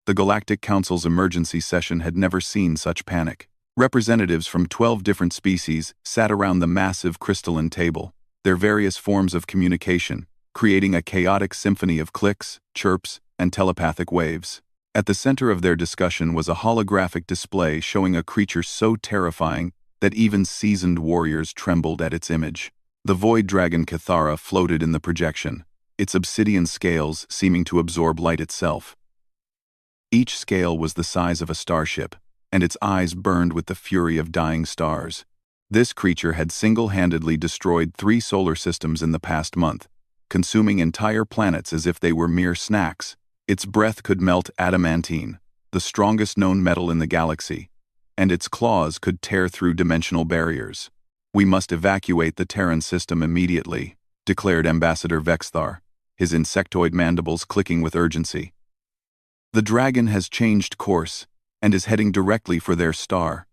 The Galactic Council's emergency session had never seen such panic. Representatives from 12 different species sat around the massive crystalline table, their various forms of communication, creating a chaotic symphony of clicks, chirps, and telepathic waves. At the center of their discussion was a holographic display showing a creature so terrifying that even seasoned warriors trembled at its image. The void dragon Cathara floated in the projection, its obsidian scales seeming to absorb light itself. Each scale was the size of a starship, and its eyes burned with the fury of dying stars. This creature had single-handedly destroyed 3 solar systems in the past month, consuming entire planets as if they were mere snacks. Its breath could melt adamantine, the strongest known metal in the galaxy, and its claws could tear through dimensional barriers. "We must evacuate the Terran system immediately," declared Ambassador Vexthar, his insectoid mandibles clicking with urgency. "The dragon has changed course and is heading directly for their star.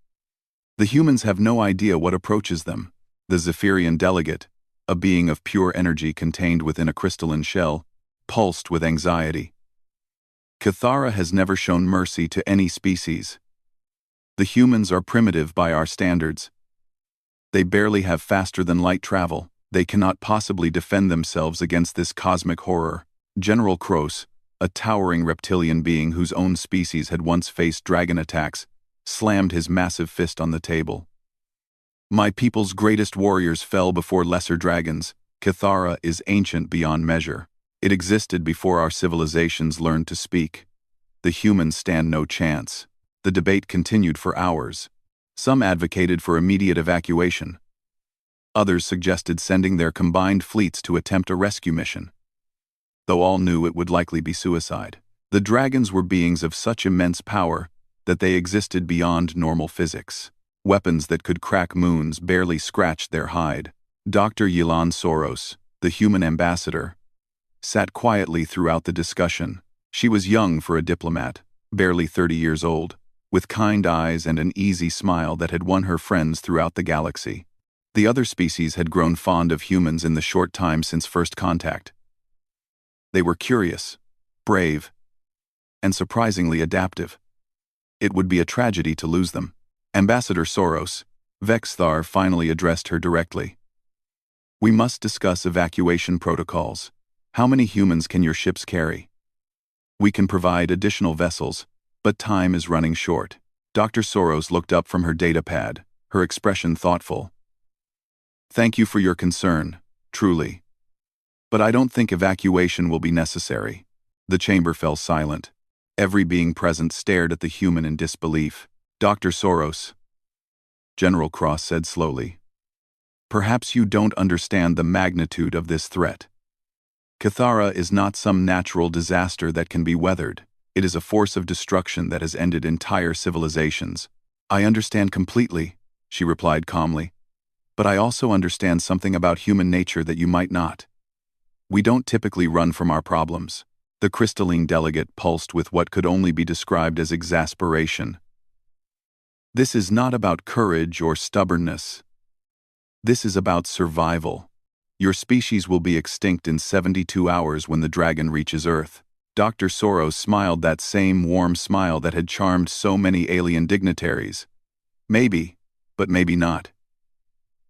The humans have no idea what approaches them." The Zephyrian delegate, a being of pure energy contained within a crystalline shell, pulsed with anxiety. "Cathara has never shown mercy to any species. The humans are primitive by our standards. They barely have faster-than-light travel. They cannot possibly defend themselves against this cosmic horror." General Kroos, a towering reptilian being whose own species had once faced dragon attacks, slammed his massive fist on the table. "My people's greatest warriors fell before lesser dragons. Cathara is ancient beyond measure. It existed before our civilizations learned to speak. The humans stand no chance." The debate continued for hours. Some advocated for immediate evacuation. Others suggested sending their combined fleets to attempt a rescue mission, though all knew it would likely be suicide. The dragons were beings of such immense power that they existed beyond normal physics. Weapons that could crack moons barely scratched their hide. Dr. Yelan Soros, the human ambassador, sat quietly throughout the discussion. She was young for a diplomat, barely 30 years old, with kind eyes and an easy smile that had won her friends throughout the galaxy. The other species had grown fond of humans in the short time since first contact. They were curious, brave, and surprisingly adaptive. It would be a tragedy to lose them. Ambassador Soros, Vexthar finally addressed her directly. "We must discuss evacuation protocols. How many humans can your ships carry? We can provide additional vessels, but time is running short." Dr. Soros looked up from her datapad, her expression thoughtful. "Thank you for your concern, truly. But I don't think evacuation will be necessary." The chamber fell silent. Every being present stared at the human in disbelief. "Dr. Soros," General Cross said slowly, "perhaps you don't understand the magnitude of this threat. Cathara is not some natural disaster that can be weathered. It is a force of destruction that has ended entire civilizations." "I understand completely," she replied calmly. "But I also understand something about human nature that you might not. We don't typically run from our problems." The crystalline delegate pulsed with what could only be described as exasperation. "This is not about courage or stubbornness. This is about survival. Your species will be extinct in 72 hours when the dragon reaches Earth." Dr. Soros smiled that same warm smile that had charmed so many alien dignitaries. "Maybe, but maybe not.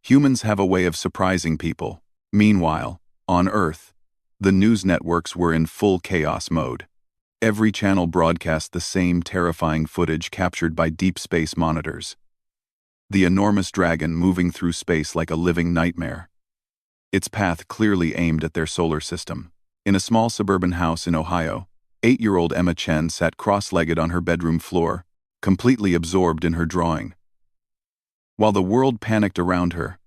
Humans have a way of surprising people." Meanwhile, on Earth, the news networks were in full chaos mode. Every channel broadcast the same terrifying footage captured by deep space monitors. The enormous dragon moving through space like a living nightmare. Its path clearly aimed at their solar system. In a small suburban house in Ohio, 8-year-old Emma Chen sat cross-legged on her bedroom floor, completely absorbed in her drawing. While the world panicked around her,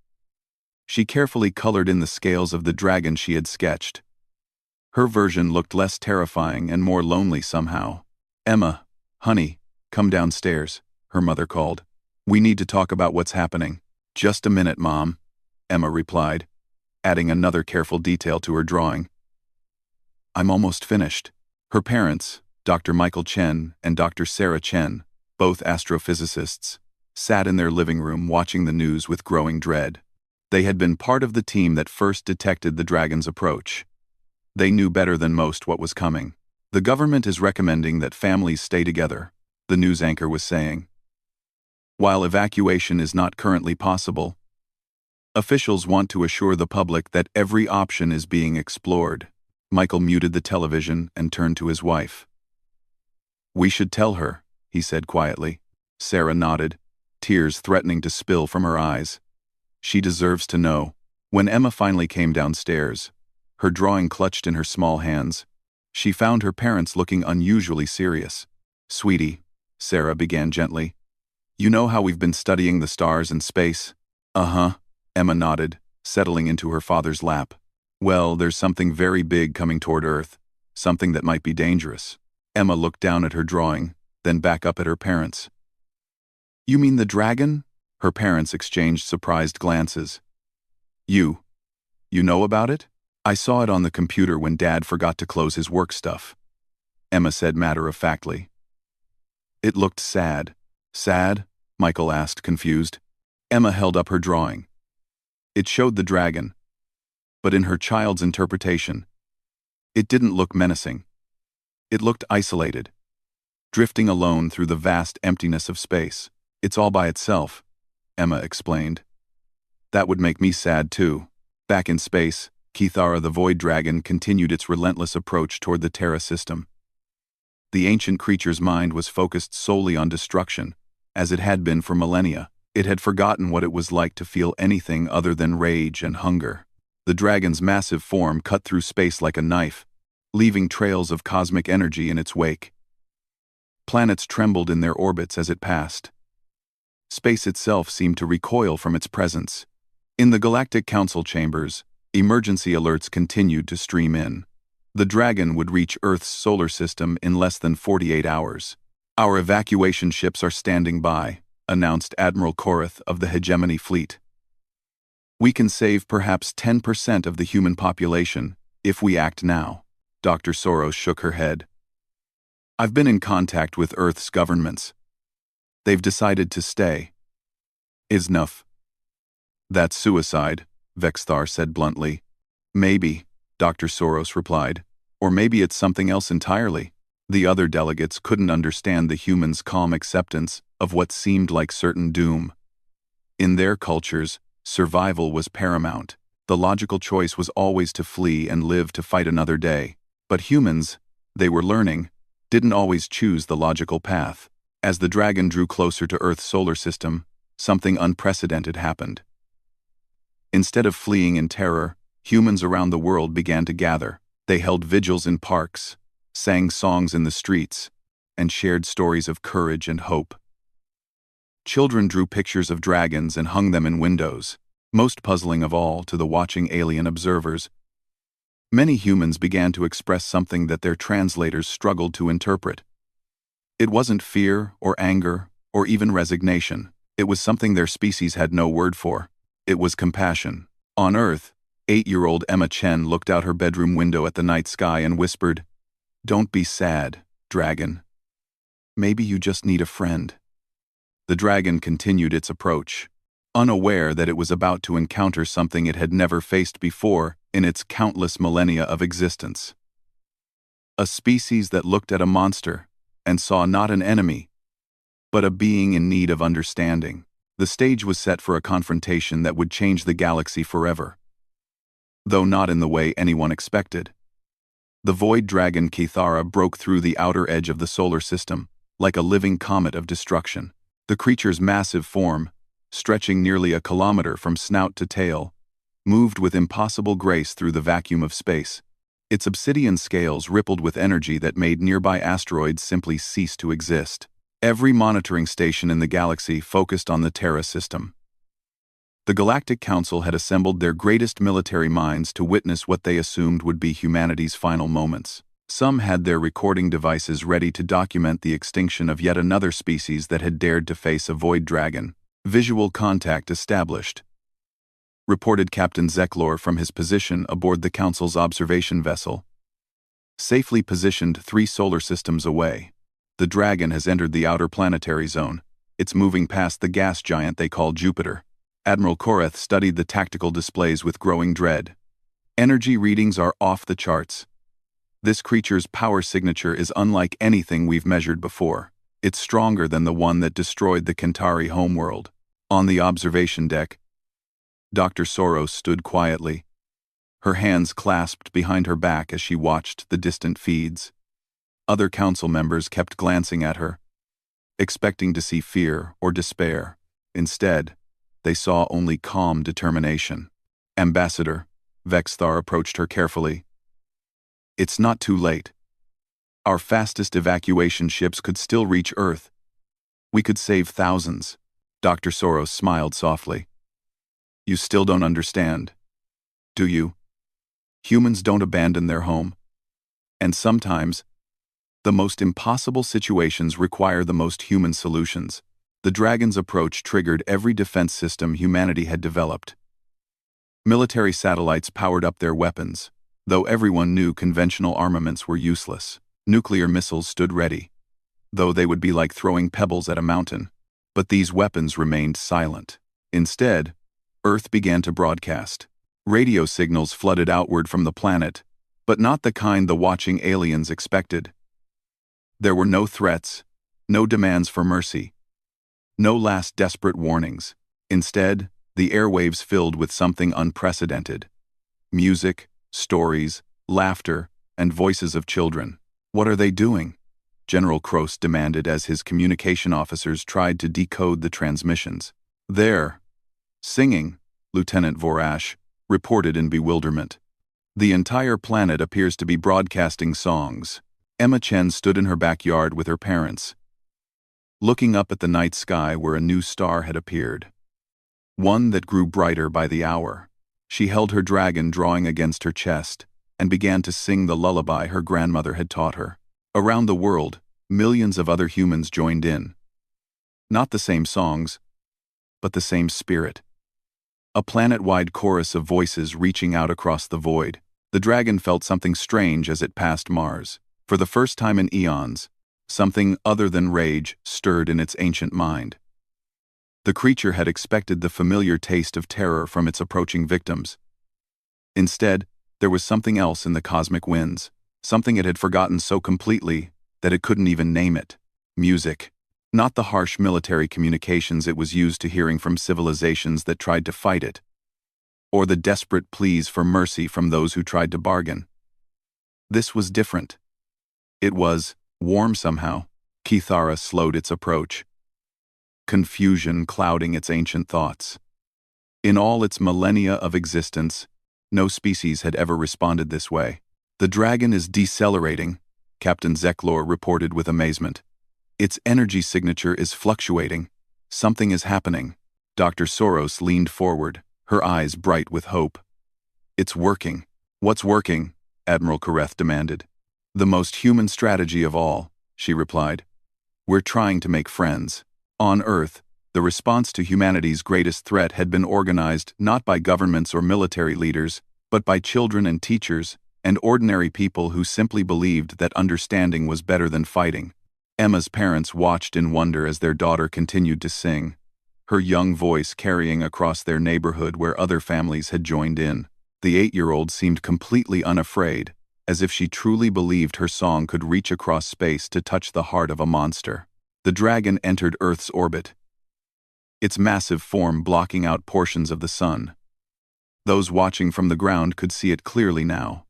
she carefully colored in the scales of the dragon she had sketched. Her version looked less terrifying and more lonely somehow. "Emma, honey, come downstairs," her mother called. "We need to talk about what's happening." "Just a minute, Mom," Emma replied, adding another careful detail to her drawing. "I'm almost finished." Her parents, Dr. Michael Chen and Dr. Sarah Chen, both astrophysicists, sat in their living room watching the news with growing dread. They had been part of the team that first detected the dragon's approach. They knew better than most what was coming. The government is recommending that families stay together, the news anchor was saying. While evacuation is not currently possible, officials want to assure the public that every option is being explored. Michael muted the television and turned to his wife. "We should tell her," he said quietly. Sarah nodded, tears threatening to spill from her eyes. She deserves to know. When Emma finally came downstairs, her drawing clutched in her small hands, she found her parents looking unusually serious. "Sweetie," Sarah began gently, "you know how we've been studying the stars and space?" "Uh-huh," Emma nodded, settling into her father's lap. "Well, there's something very big coming toward Earth, something that might be dangerous." Emma looked down at her drawing, then back up at her parents. "You mean the dragon?" Her parents exchanged surprised glances. You know about it?" "I saw it on the computer when Dad forgot to close his work stuff," Emma said matter-of-factly. "It looked sad." "Sad?" Michael asked, confused. Emma held up her drawing. It showed the dragon, but in her child's interpretation, it didn't look menacing. It looked isolated, drifting alone through the vast emptiness of space. "It's all by itself," Emma explained. "That would make me sad too." Back in space, Kithara the Void Dragon continued its relentless approach toward the Terra system. The ancient creature's mind was focused solely on destruction, as it had been for millennia. It had forgotten what it was like to feel anything other than rage and hunger. The dragon's massive form cut through space like a knife, leaving trails of cosmic energy in its wake. Planets trembled in their orbits as it passed. Space itself seemed to recoil from its presence. In the Galactic Council chambers, emergency alerts continued to stream in. The dragon would reach Earth's solar system in less than 48 hours. "Our evacuation ships are standing by," announced Admiral Korath of the Hegemony Fleet. "We can save perhaps 10% of the human population if we act now." Dr. Soros shook her head. "I've been in contact with Earth's governments. They've decided to stay. Isnuff." "That's suicide," Vexthar said bluntly. "Maybe," Dr. Soros replied. "Or maybe it's something else entirely." The other delegates couldn't understand the humans' calm acceptance of what seemed like certain doom. In their cultures, survival was paramount. The logical choice was always to flee and live to fight another day. But humans, they were learning, didn't always choose the logical path. As the dragon drew closer to Earth's solar system, something unprecedented happened. Instead of fleeing in terror, humans around the world began to gather. They held vigils in parks, sang songs in the streets, and shared stories of courage and hope. Children drew pictures of dragons and hung them in windows. Most puzzling of all to the watching alien observers, many humans began to express something that their translators struggled to interpret. It wasn't fear or anger or even resignation. It was something their species had no word for. It was compassion. On Earth, 8-year-old Emma Chen looked out her bedroom window at the night sky and whispered, "Don't be sad, dragon. Maybe you just need a friend." The dragon continued its approach, unaware that it was about to encounter something it had never faced before in its countless millennia of existence. A species that looked at a monster and saw not an enemy, but a being in need of understanding. The stage was set for a confrontation that would change the galaxy forever, though not in the way anyone expected. The void dragon Kithara broke through the outer edge of the solar system, like a living comet of destruction. The creature's massive form, stretching nearly a kilometer from snout to tail, moved with impossible grace through the vacuum of space. Its obsidian scales rippled with energy that made nearby asteroids simply cease to exist. Every monitoring station in the galaxy focused on the Terra system. The Galactic Council had assembled their greatest military minds to witness what they assumed would be humanity's final moments. Some had their recording devices ready to document the extinction of yet another species that had dared to face a void dragon. Visual contact established, reported Captain Zeklor from his position aboard the Council's observation vessel. Safely positioned 3 solar systems away, the dragon has entered the outer planetary zone. It's moving past the gas giant they call Jupiter. Admiral Korath studied the tactical displays with growing dread. Energy readings are off the charts. This creature's power signature is unlike anything we've measured before. It's stronger than the one that destroyed the Kentari homeworld. On the observation deck, Dr. Soros stood quietly, her hands clasped behind her back as she watched the distant feeds. Other council members kept glancing at her, expecting to see fear or despair. Instead, they saw only calm determination. Ambassador, Vexthar approached her carefully. It's not too late. Our fastest evacuation ships could still reach Earth. We could save thousands. Dr. Soros smiled softly. You still don't understand, do you? Humans don't abandon their home. And sometimes, the most impossible situations require the most human solutions. The Dragon's approach triggered every defense system humanity had developed. Military satellites powered up their weapons, though everyone knew conventional armaments were useless. Nuclear missiles stood ready, though they would be like throwing pebbles at a mountain. But these weapons remained silent. Instead, Earth began to broadcast. Radio signals flooded outward from the planet, but not the kind the watching aliens expected. There were no threats, no demands for mercy, no last desperate warnings. Instead, the airwaves filled with something unprecedented. Music, stories, laughter, and voices of children. What are they doing? General Kroos demanded as his communication officers tried to decode the transmissions. They're singing, Lieutenant Vorash reported in bewilderment. The entire planet appears to be broadcasting songs. Emma Chen stood in her backyard with her parents, looking up at the night sky where a new star had appeared. One that grew brighter by the hour. She held her dragon drawing against her chest and began to sing the lullaby her grandmother had taught her. Around the world, millions of other humans joined in. Not the same songs, but the same spirit. A planet-wide chorus of voices reaching out across the void. The dragon felt something strange as it passed Mars. For the first time in eons, something other than rage stirred in its ancient mind. The creature had expected the familiar taste of terror from its approaching victims. Instead, there was something else in the cosmic winds, something it had forgotten so completely that it couldn't even name it. Music. Not the harsh military communications it was used to hearing from civilizations that tried to fight it, or the desperate pleas for mercy from those who tried to bargain. This was different. It was warm somehow. Kithara slowed its approach, confusion clouding its ancient thoughts. In all its millennia of existence, no species had ever responded this way. The dragon is decelerating, Captain Zeklor reported with amazement. Its energy signature is fluctuating. Something is happening. Dr. Soros leaned forward, her eyes bright with hope. It's working. What's working? Admiral Kareth demanded. The most human strategy of all, she replied. We're trying to make friends. On Earth, the response to humanity's greatest threat had been organized not by governments or military leaders, but by children and teachers, and ordinary people who simply believed that understanding was better than fighting. Emma's parents watched in wonder as their daughter continued to sing, her young voice carrying across their neighborhood where other families had joined in. The 8-year-old seemed completely unafraid, as if she truly believed her song could reach across space to touch the heart of a monster. The dragon entered Earth's orbit, its massive form blocking out portions of the sun. Those watching from the ground could see it clearly now.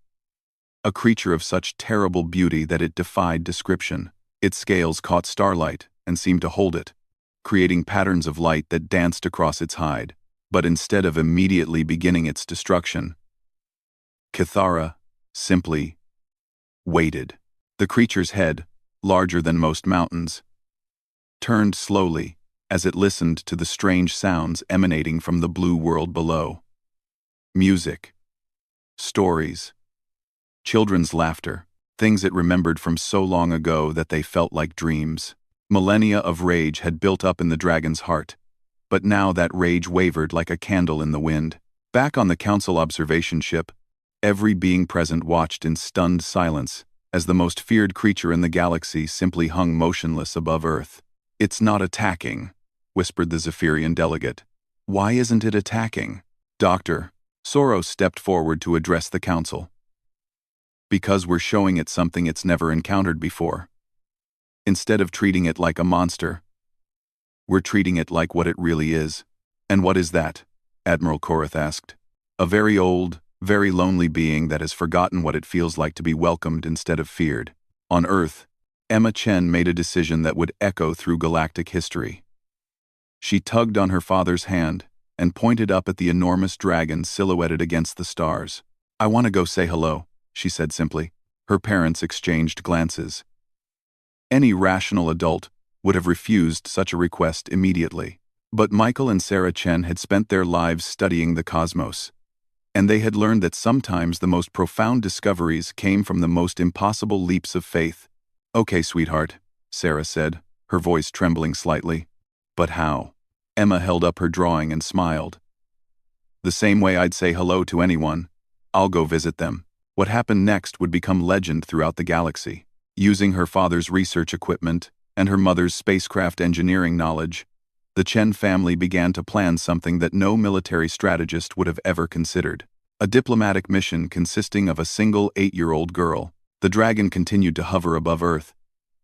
A creature of such terrible beauty that it defied description. Its scales caught starlight and seemed to hold it, creating patterns of light that danced across its hide. But instead of immediately beginning its destruction, Kithara simply waited. The creature's head, larger than most mountains, turned slowly as it listened to the strange sounds emanating from the blue world below. Music, stories, children's laughter, things it remembered from so long ago that they felt like dreams. Millennia of rage had built up in the dragon's heart, but now that rage wavered like a candle in the wind. Back on the council observation ship, every being present watched in stunned silence as the most feared creature in the galaxy simply hung motionless above Earth. It's not attacking, whispered the Zephyrian delegate. Why isn't it attacking? Dr. Soros stepped forward to address the council. Because we're showing it something it's never encountered before. Instead of treating it like a monster, we're treating it like what it really is. And what is that? Admiral Korath asked. A very old, very lonely being that has forgotten what it feels like to be welcomed instead of feared. On Earth, Emma Chen made a decision that would echo through galactic history. She tugged on her father's hand and pointed up at the enormous dragon silhouetted against the stars. I want to go say hello, she said simply. Her parents exchanged glances. Any rational adult would have refused such a request immediately. But Michael and Sarah Chen had spent their lives studying the cosmos, and they had learned that sometimes the most profound discoveries came from the most impossible leaps of faith. Okay, sweetheart, Sarah said, her voice trembling slightly. But how? Emma held up her drawing and smiled. The same way I'd say hello to anyone. I'll go visit them. What happened next would become legend throughout the galaxy. Using her father's research equipment and her mother's spacecraft engineering knowledge, the Chen family began to plan something that no military strategist would have ever considered. A diplomatic mission consisting of a single 8-year-old girl. The dragon continued to hover above Earth,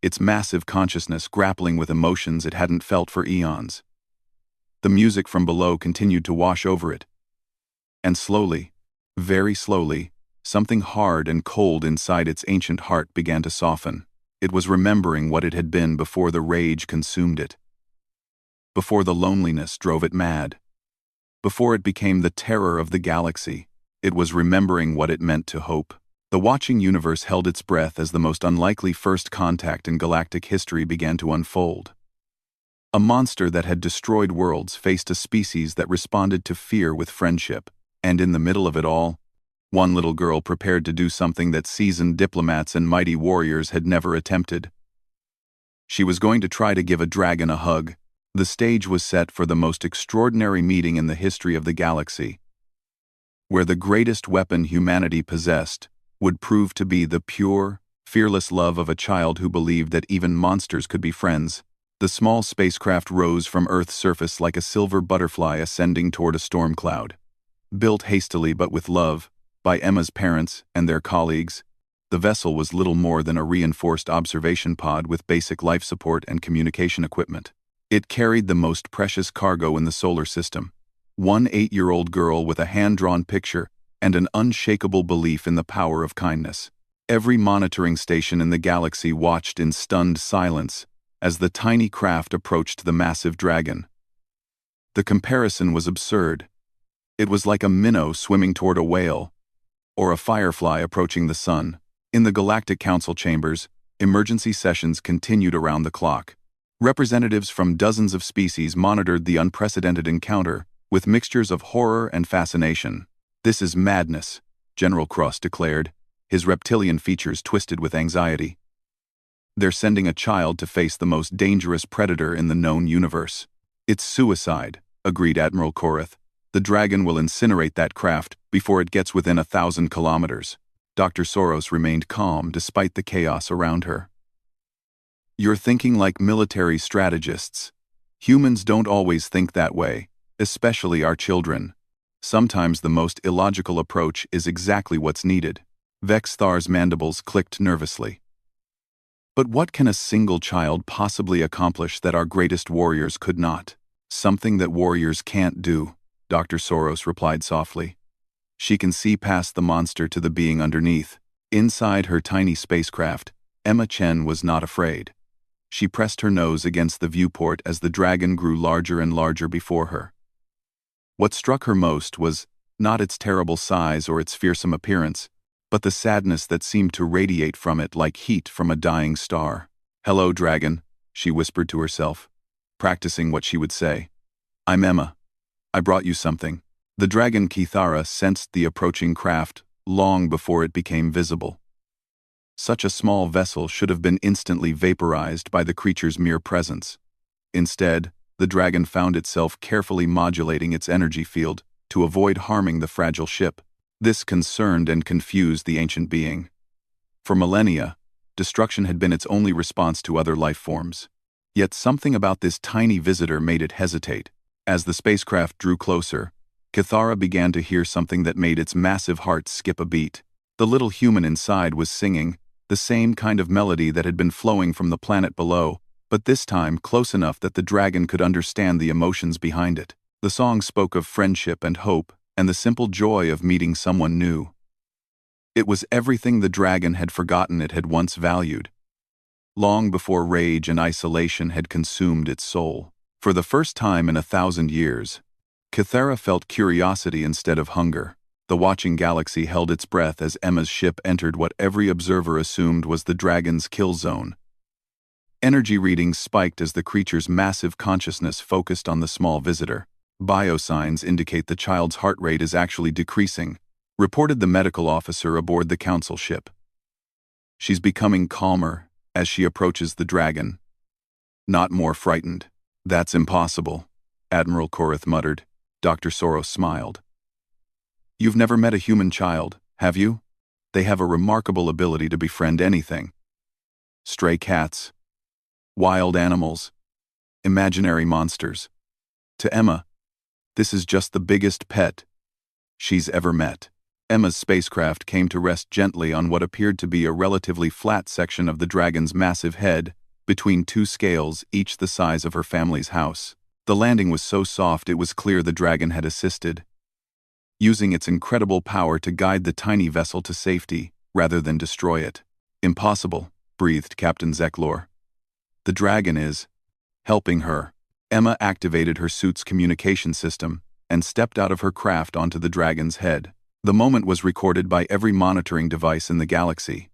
its massive consciousness grappling with emotions it hadn't felt for eons. The music from below continued to wash over it. And slowly, very slowly, something hard and cold inside its ancient heart began to soften. It was remembering what it had been before the rage consumed it. Before the loneliness drove it mad. Before it became the terror of the galaxy, it was remembering what it meant to hope. The watching universe held its breath as the most unlikely first contact in galactic history began to unfold. A monster that had destroyed worlds faced a species that responded to fear with friendship, and in the middle of it all, one little girl prepared to do something that seasoned diplomats and mighty warriors had never attempted. She was going to try to give a dragon a hug. The stage was set for the most extraordinary meeting in the history of the galaxy, where the greatest weapon humanity possessed would prove to be the pure, fearless love of a child who believed that even monsters could be friends. The small spacecraft rose from Earth's surface like a silver butterfly ascending toward a storm cloud. Built hastily but with love, by Emma's parents and their colleagues, the vessel was little more than a reinforced observation pod with basic life support and communication equipment. It carried the most precious cargo in the solar system, one 8-year-old girl with a hand-drawn picture and an unshakable belief in the power of kindness. Every monitoring station in the galaxy watched in stunned silence as the tiny craft approached the massive dragon. The comparison was absurd. It was like a minnow swimming toward a whale, or a firefly approaching the sun. In the Galactic Council chambers, emergency sessions continued around the clock. Representatives from dozens of species monitored the unprecedented encounter with mixtures of horror and fascination. This is madness, General Cross declared, his reptilian features twisted with anxiety. They're sending a child to face the most dangerous predator in the known universe. It's suicide, agreed Admiral Korath. The dragon will incinerate that craft before it gets within 1,000 kilometers. Dr. Soros remained calm despite the chaos around her. You're thinking like military strategists. Humans don't always think that way, especially our children. Sometimes the most illogical approach is exactly what's needed. Vex Thar's mandibles clicked nervously. But what can a single child possibly accomplish that our greatest warriors could not? Something that warriors can't do, Dr. Soros replied softly. She can see past the monster to the being underneath. Inside her tiny spacecraft, Emma Chen was not afraid. She pressed her nose against the viewport as the dragon grew larger and larger before her. What struck her most was not its terrible size or its fearsome appearance, but the sadness that seemed to radiate from it like heat from a dying star. "Hello, dragon," she whispered to herself, practicing what she would say. "I'm Emma. I brought you something." The dragon Kithara sensed the approaching craft long before it became visible. Such a small vessel should have been instantly vaporized by the creature's mere presence. Instead, the dragon found itself carefully modulating its energy field to avoid harming the fragile ship. This concerned and confused the ancient being. For millennia, destruction had been its only response to other life forms. Yet something about this tiny visitor made it hesitate. As the spacecraft drew closer, Kithara began to hear something that made its massive heart skip a beat. The little human inside was singing, the same kind of melody that had been flowing from the planet below, but this time close enough that the dragon could understand the emotions behind it. The song spoke of friendship and hope, and the simple joy of meeting someone new. It was everything the dragon had forgotten it had once valued, long before rage and isolation had consumed its soul. For the first time in 1,000 years, Kythera felt curiosity instead of hunger. The watching galaxy held its breath as Emma's ship entered what every observer assumed was the dragon's kill zone. Energy readings spiked as the creature's massive consciousness focused on the small visitor. Biosigns indicate the child's heart rate is actually decreasing, reported the medical officer aboard the council ship. She's becoming calmer as she approaches the dragon, not more frightened. That's impossible, Admiral Korith muttered. Dr. Soros smiled. You've never met a human child, have you? They have a remarkable ability to befriend anything. Stray cats, wild animals, imaginary monsters. To Emma, this is just the biggest pet she's ever met. Emma's spacecraft came to rest gently on what appeared to be a relatively flat section of the dragon's massive head, between two scales, each the size of her family's house. The landing was so soft it was clear the dragon had assisted, using its incredible power to guide the tiny vessel to safety, rather than destroy it. Impossible, breathed Captain Zeklor. The dragon is helping her. Emma activated her suit's communication system and stepped out of her craft onto the dragon's head. The moment was recorded by every monitoring device in the galaxy.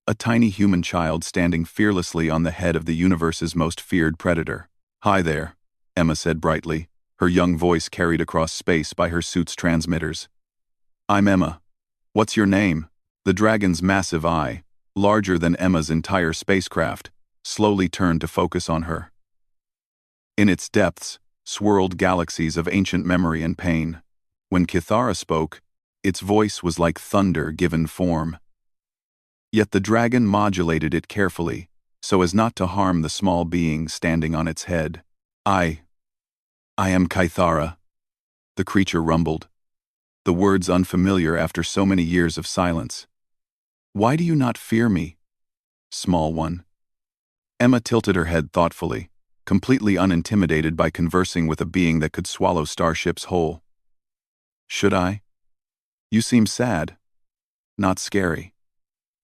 A tiny human child standing fearlessly on the head of the universe's most feared predator. Hi there, Emma said brightly, her young voice carried across space by her suit's transmitters. I'm Emma. What's your name? The dragon's massive eye, larger than Emma's entire spacecraft, slowly turned to focus on her. In its depths swirled galaxies of ancient memory and pain. When Kythera spoke, its voice was like thunder given form. Yet the dragon modulated it carefully, so as not to harm the small being standing on its head. I am Kythera, the creature rumbled, the words unfamiliar after so many years of silence. Why do you not fear me, small one? Emma tilted her head thoughtfully, completely unintimidated by conversing with a being that could swallow starships whole. Should I? You seem sad, not scary.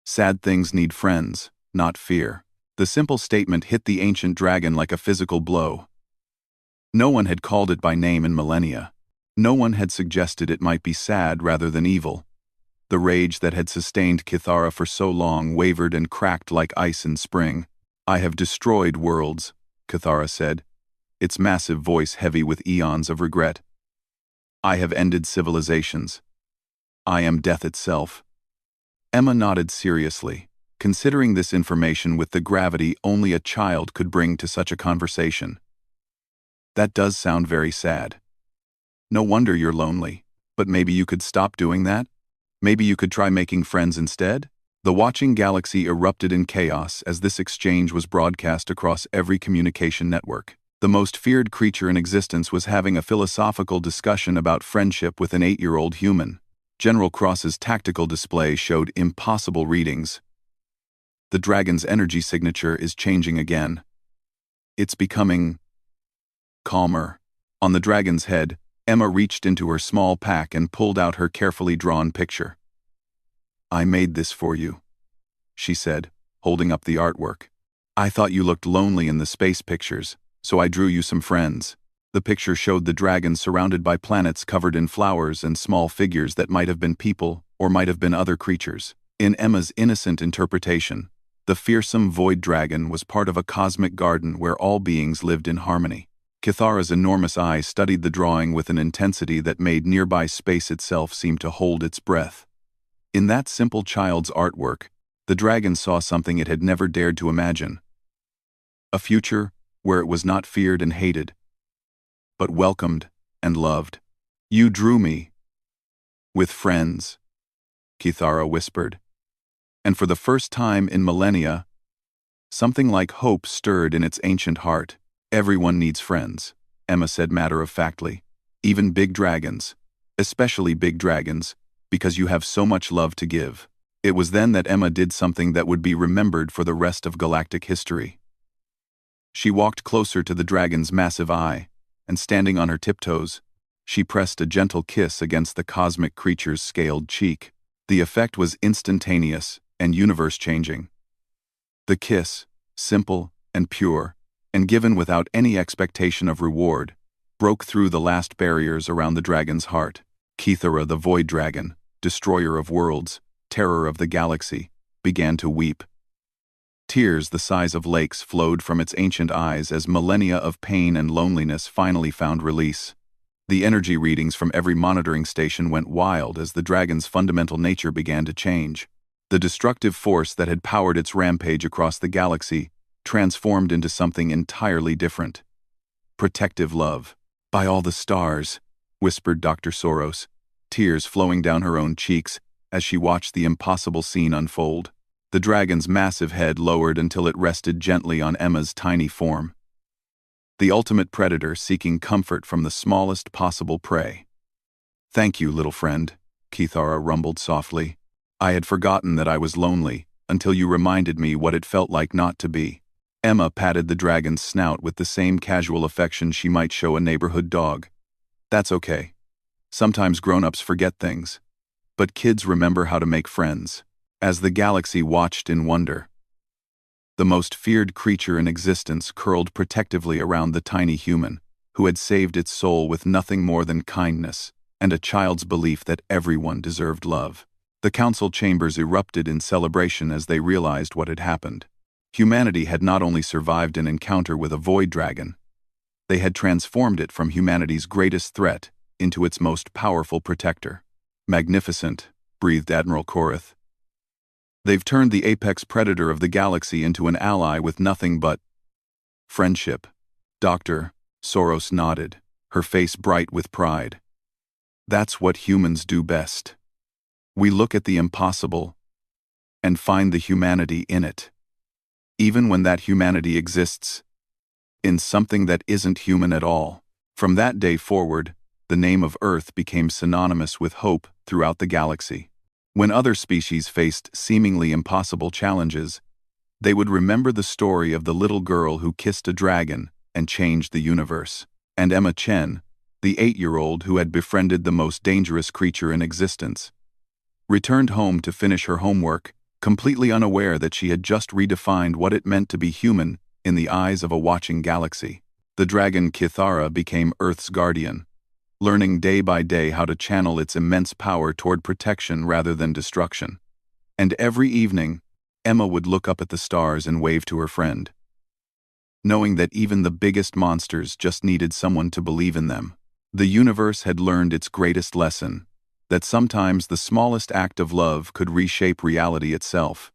Sad things need friends, not fear. The simple statement hit the ancient dragon like a physical blow. No one had called it by name in millennia. No one had suggested it might be sad rather than evil. The rage that had sustained Kythera for so long wavered and cracked like ice in spring. I have destroyed worlds, Kythera said, its massive voice heavy with eons of regret. I have ended civilizations. I am death itself. Emma nodded seriously, considering this information with the gravity only a child could bring to such a conversation. That does sound very sad. No wonder you're lonely, but maybe you could stop doing that? Maybe you could try making friends instead? The watching galaxy erupted in chaos as this exchange was broadcast across every communication network. The most feared creature in existence was having a philosophical discussion about friendship with an 8-year-old human. General Cross's tactical display showed impossible readings. The dragon's energy signature is changing again. It's becoming calmer. On the dragon's head, Emma reached into her small pack and pulled out her carefully drawn picture. I made this for you, she said, holding up the artwork. I thought you looked lonely in the space pictures, so I drew you some friends. The picture showed the dragon surrounded by planets covered in flowers and small figures that might have been people or might have been other creatures. In Emma's innocent interpretation, the fearsome void dragon was part of a cosmic garden where all beings lived in harmony. Kythera's enormous eyes studied the drawing with an intensity that made nearby space itself seem to hold its breath. In that simple child's artwork, the dragon saw something it had never dared to imagine. A future where it was not feared and hated, but welcomed and loved. You drew me with friends, Kythera whispered. And for the first time in millennia, something like hope stirred in its ancient heart. Everyone needs friends, Emma said matter-of-factly. Even big dragons, especially big dragons, because you have so much love to give." It was then that Emma did something that would be remembered for the rest of galactic history. She walked closer to the dragon's massive eye, and standing on her tiptoes, she pressed a gentle kiss against the cosmic creature's scaled cheek. The effect was instantaneous and universe-changing. The kiss, simple and pure, and given without any expectation of reward, broke through the last barriers around the dragon's heart. Kithara, the Void Dragon, destroyer of worlds, terror of the galaxy, began to weep. Tears the size of lakes flowed from its ancient eyes as millennia of pain and loneliness finally found release. The energy readings from every monitoring station went wild as the dragon's fundamental nature began to change. The destructive force that had powered its rampage across the galaxy transformed into something entirely different. Protective love. "By all the stars," whispered Dr. Soros, tears flowing down her own cheeks as she watched the impossible scene unfold. The dragon's massive head lowered until it rested gently on Emma's tiny form. The ultimate predator seeking comfort from the smallest possible prey. "Thank you, little friend," Kithara rumbled softly. "I had forgotten that I was lonely until you reminded me what it felt like not to be." Emma patted the dragon's snout with the same casual affection she might show a neighborhood dog. "That's okay. Sometimes grown-ups forget things, but kids remember how to make friends." As the galaxy watched in wonder, the most feared creature in existence curled protectively around the tiny human, who had saved its soul with nothing more than kindness and a child's belief that everyone deserved love. The council chambers erupted in celebration as they realized what had happened. Humanity had not only survived an encounter with a void dragon, they had transformed it from humanity's greatest threat into its most powerful protector. "Magnificent," breathed Admiral Korath. "They've turned the apex predator of the galaxy into an ally with nothing but friendship." Dr. Soros nodded, her face bright with pride. "That's what humans do best. We look at the impossible and find the humanity in it, even when that humanity exists in something that isn't human at all." From that day forward, the name of Earth became synonymous with hope throughout the galaxy. When other species faced seemingly impossible challenges, they would remember the story of the little girl who kissed a dragon and changed the universe. And Emma Chen, the 8-year-old who had befriended the most dangerous creature in existence, returned home to finish her homework, completely unaware that she had just redefined what it meant to be human in the eyes of a watching galaxy. The dragon Kithara became Earth's guardian, learning day by day how to channel its immense power toward protection rather than destruction. And every evening, Emma would look up at the stars and wave to her friend, knowing that even the biggest monsters just needed someone to believe in them. The universe had learned its greatest lesson, that sometimes the smallest act of love could reshape reality itself.